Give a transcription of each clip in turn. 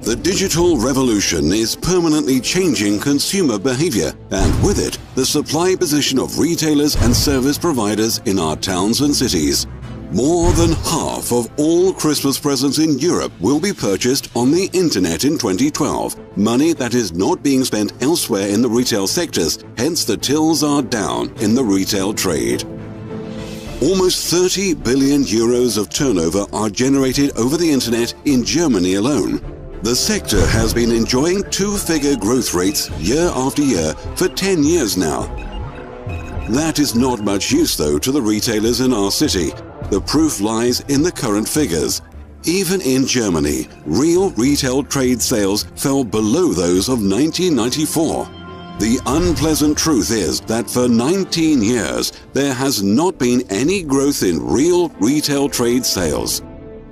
The digital revolution is permanently changing consumer behavior, and with it, the supply position of retailers and service providers in our towns and cities. More than half of all Christmas presents in Europe will be purchased on the internet in 2012. Money that is not being spent elsewhere in the retail sectors, hence the tills are down in the retail trade. Almost 30 billion euros of turnover are generated over the internet in Germany alone. The sector has been enjoying two-figure growth rates year after year for 10 years now. That is not much use though to the retailers in our city. The proof lies in the current figures. Even in Germany, real retail trade sales fell below those of 1994. The unpleasant truth is that for 19 years, there has not been any growth in real retail trade sales.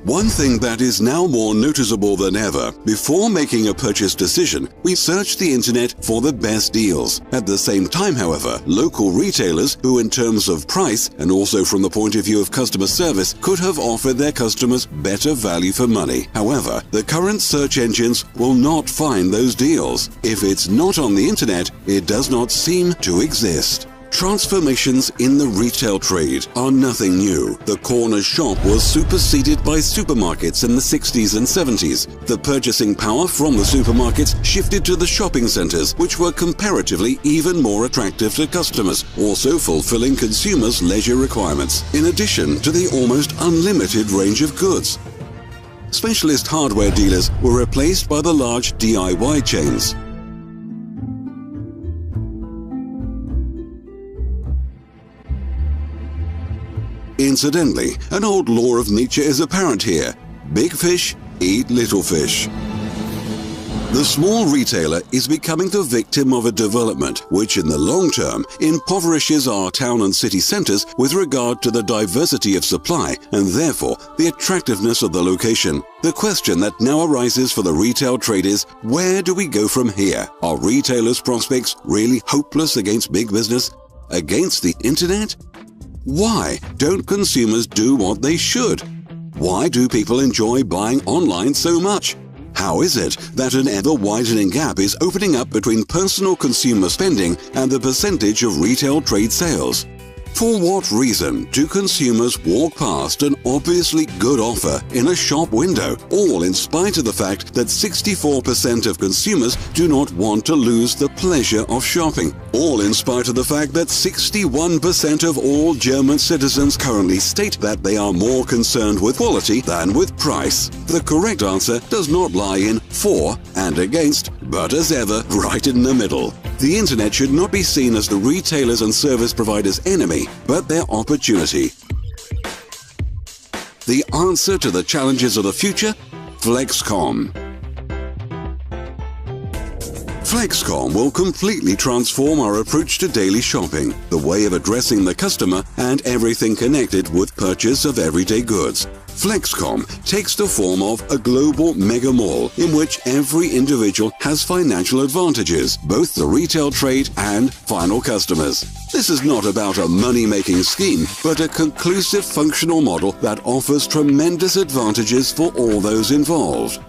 One thing that is now more noticeable than ever, before making a purchase decision, we search the internet for the best deals. At the same time, however, local retailers, who in terms of price and also from the point of view of customer service, could have offered their customers better value for money. However, the current search engines will not find those deals. If it's not on the internet, it does not seem to exist. Transformations in the retail trade are nothing new. The corner shop was superseded by supermarkets in the 60s and 70s. The purchasing power from the supermarkets shifted to the shopping centers, which were comparatively even more attractive to customers, also fulfilling consumers' leisure requirements, in addition to the almost unlimited range of goods. Specialist hardware dealers were replaced by the large DIY chains. Incidentally, an old law of nature is apparent here. Big fish eat little fish. The small retailer is becoming the victim of a development which in the long term impoverishes our town and city centers with regard to the diversity of supply and therefore the attractiveness of the location. The question that now arises for the retail trade is, where do we go from here? Are retailers' prospects really hopeless against big business? Against the internet? Why don't consumers do what they should? Why do people enjoy buying online so much? How is it that an ever-widening gap is opening up between personal consumer spending and the percentage of retail trade sales? For what reason do consumers walk past an obviously good offer in a shop window, all in spite of the fact that 64% of consumers do not want to lose the pleasure of shopping, all in spite of the fact that 61% of all German citizens currently state that they are more concerned with quality than with price? The correct answer does not lie in for and against, but as ever, right in the middle. The internet should not be seen as the retailers and service providers' enemy, but their opportunity. The answer to the challenges of the future? FlexKom. FlexKom will completely transform our approach to daily shopping, the way of addressing the customer, and everything connected with purchase of everyday goods. FlexKom takes the form of a global mega mall in which every individual has financial advantages, both the retail trade and final customers. This is not about a money-making scheme, but a conclusive functional model that offers tremendous advantages for all those involved.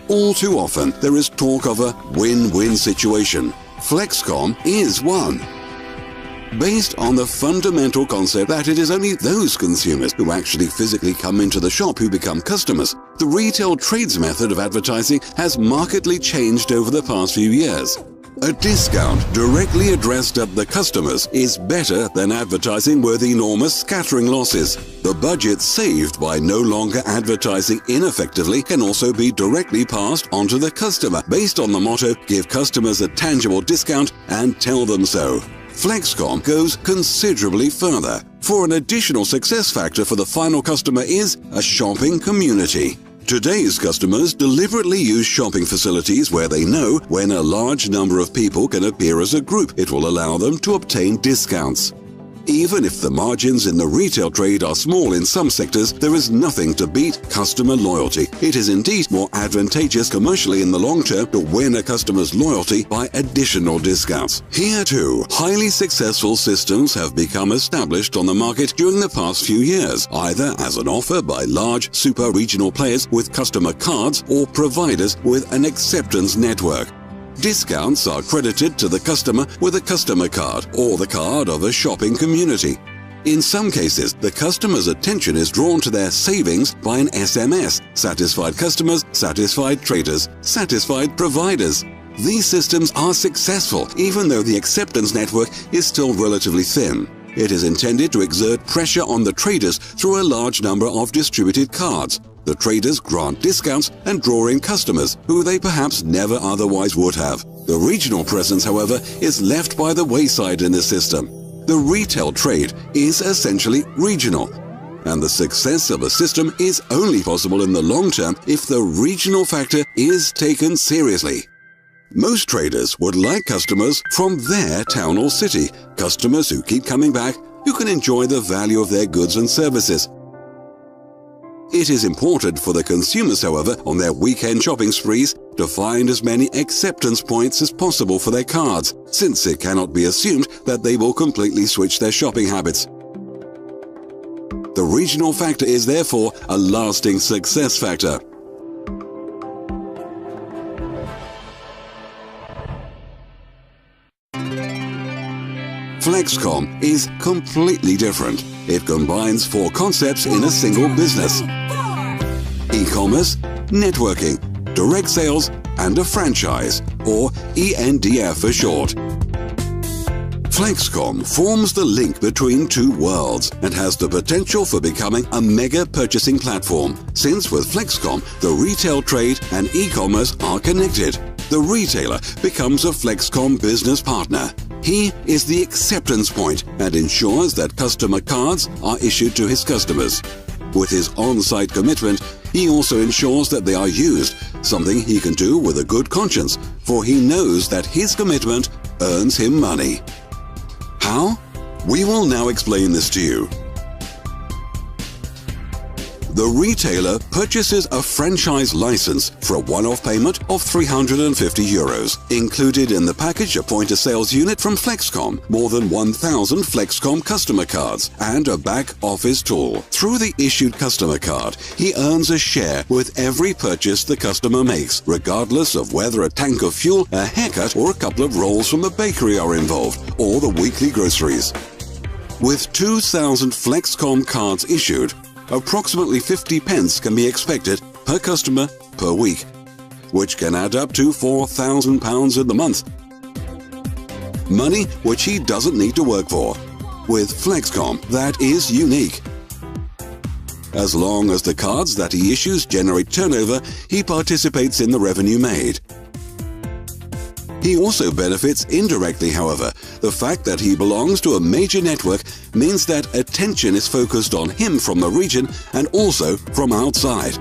All too often, there is talk of a win-win situation. FlexKom is one. Based on the fundamental concept that it is only those consumers who actually physically come into the shop who become customers, the retail trade's method of advertising has markedly changed over the past few years. A discount directly addressed at the customers is better than advertising with enormous scattering losses. The budget saved by no longer advertising ineffectively can also be directly passed on to the customer based on the motto, give customers a tangible discount and tell them so. FlexKom goes considerably further, for an additional success factor for the final customer is a shopping community. Today's customers deliberately use shopping facilities where they know when a large number of people can appear as a group, it will allow them to obtain discounts. Even if the margins in the retail trade are small in some sectors, there is nothing to beat customer loyalty. It is indeed more advantageous commercially in the long term to win a customer's loyalty by additional discounts. Here too, highly successful systems have become established on the market during the past few years, either as an offer by large super regional players with customer cards or providers with an acceptance network. Discounts are credited to the customer with a customer card or the card of a shopping community. In some cases, the customer's attention is drawn to their savings by an SMS. Satisfied customers, satisfied traders, satisfied providers. These systems are successful even though the acceptance network is still relatively thin. It is intended to exert pressure on the traders through a large number of distributed cards. The traders grant discounts and draw in customers who they perhaps never otherwise would have. The regional presence, however, is left by the wayside in this system. The retail trade is essentially regional, and the success of a system is only possible in the long term if the regional factor is taken seriously. Most traders would like customers from their town or city, customers who keep coming back, who can enjoy the value of their goods and services. It is important for the consumers, however, on their weekend shopping sprees to find as many acceptance points as possible for their cards, since it cannot be assumed that they will completely switch their shopping habits. The regional factor is therefore a lasting success factor. FlexKom is completely different. It combines 4 concepts in a single business: e-commerce, networking, direct sales, and a franchise, or ENDF for short. FlexKom forms the link between 2 worlds and has the potential for becoming a mega purchasing platform, since with FlexKom, the retail trade and e-commerce are connected. The retailer becomes a FlexKom business partner. He is the acceptance point and ensures that customer cards are issued to his customers. With his on-site commitment, he also ensures that they are used, something he can do with a good conscience, for he knows that his commitment earns him money. How? We will now explain this to you. The retailer purchases a franchise license for a one-off payment of €350. Included in the package, a point-of-sales unit from FlexKom, more than 1,000 FlexKom customer cards, and a back-office tool. Through the issued customer card, he earns a share with every purchase the customer makes, regardless of whether a tank of fuel, a haircut, or a couple of rolls from the bakery are involved, or the weekly groceries. With 2,000 FlexKom cards issued, approximately 50 pence can be expected per customer per week, which can add up to £4,000 in the month. Money which he doesn't need to work for. With FlexKom, that is unique. As long as the cards that he issues generate turnover, he participates in the revenue made. He also benefits indirectly, however. The fact that he belongs to a major network means that attention is focused on him from the region and also from outside.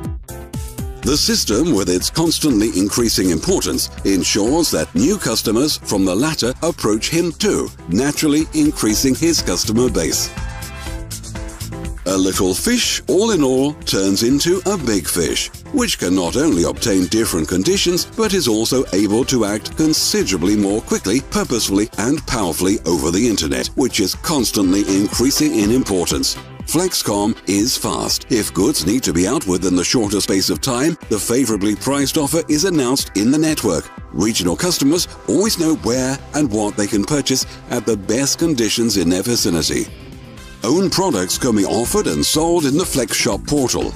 The system, with its constantly increasing importance, ensures that new customers from the latter approach him too, naturally increasing his customer base. A little fish, all in all, turns into a big fish, which can not only obtain different conditions, but is also able to act considerably more quickly, purposefully, and powerfully over the internet, which is constantly increasing in importance. FlexKom is fast. If goods need to be out within the shorter space of time, the favorably priced offer is announced in the network. Regional customers always know where and what they can purchase at the best conditions in their vicinity. Own products can be offered and sold in the FlexShop portal.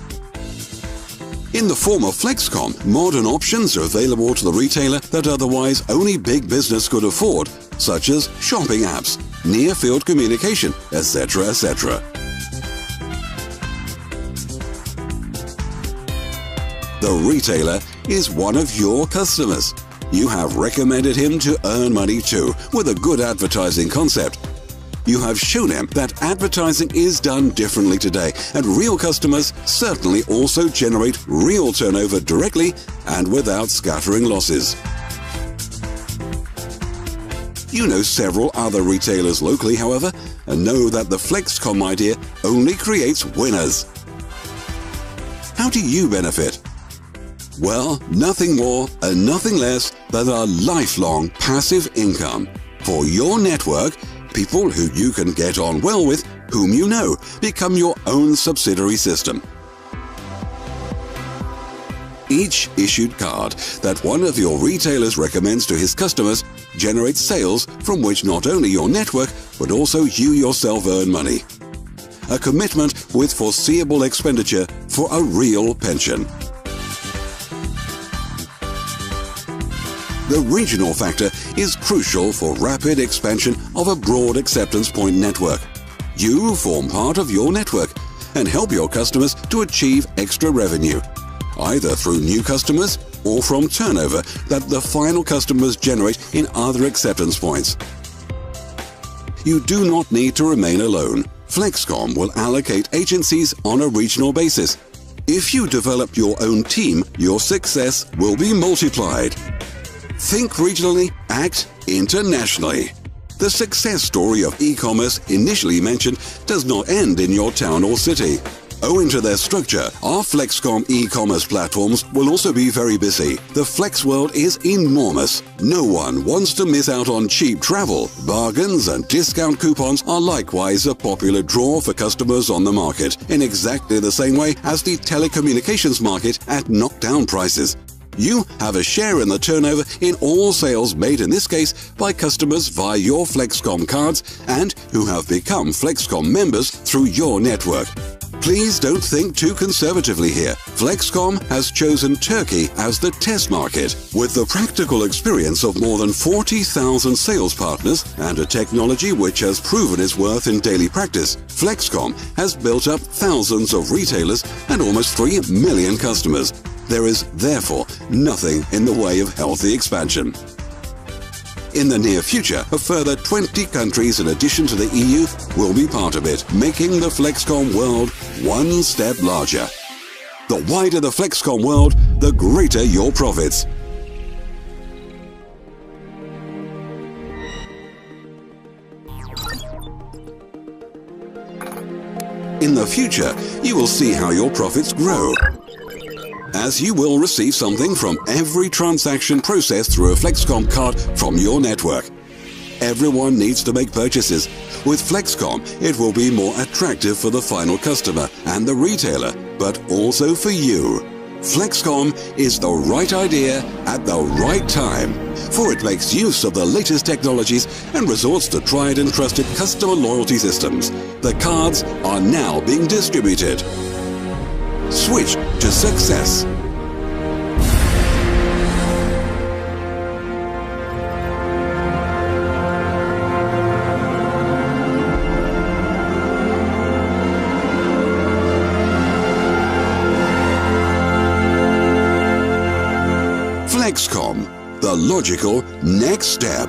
In the form of FlexKom, modern options are available to the retailer that otherwise only big business could afford, such as shopping apps, near-field communication, etc., etc. The retailer is one of your customers. You have recommended him to earn money too, with a good advertising concept. You have shown him that advertising is done differently today, and real customers certainly also generate real turnover directly and without scattering losses. You know several other retailers locally, however, and know that the FlexKom idea only creates winners. How do you benefit? Well, nothing more and nothing less than a lifelong passive income. For your network, people who you can get on well with, whom you know, become your own subsidiary system. Each issued card that one of your retailers recommends to his customers generates sales from which not only your network, but also you yourself earn money. A commitment with foreseeable expenditure for a real pension. The regional factor is crucial for rapid expansion of a broad acceptance point network. You form part of your network and help your customers to achieve extra revenue, either through new customers or from turnover that the final customers generate in other acceptance points. You do not need to remain alone. FlexKom will allocate agencies on a regional basis. If you develop your own team, your success will be multiplied. Think regionally, act internationally. The success story of e-commerce initially mentioned does not end in your town or city. Owing to their structure, our FlexKom e-commerce platforms will also be very busy. The Flex world is enormous. No one wants to miss out on cheap travel. Bargains and discount coupons are likewise a popular draw for customers on the market, in exactly the same way as the telecommunications market at knockdown prices. You have a share in the turnover in all sales made in this case by customers via your FlexKom cards and who have become FlexKom members through your network. Please don't think too conservatively here. FlexKom has chosen Turkey as the test market. With the practical experience of more than 40,000 sales partners and a technology which has proven its worth in daily practice, FlexKom has built up thousands of retailers and almost 3 million customers. There is, therefore, nothing in the way of healthy expansion. In the near future, a further 20 countries in addition to the EU will be part of it, making the FlexKom world one step larger. The wider the FlexKom world, the greater your profits. In the future, you will see how your profits grow, as you will receive something from every transaction processed through a FlexKom card from your network. Everyone needs to make purchases. With FlexKom, it will be more attractive for the final customer and the retailer, but also for you. FlexKom is the right idea at the right time, for it makes use of the latest technologies and resorts to tried and trusted customer loyalty systems. The cards are now being distributed. Switch to success. FlexKom, the logical next step.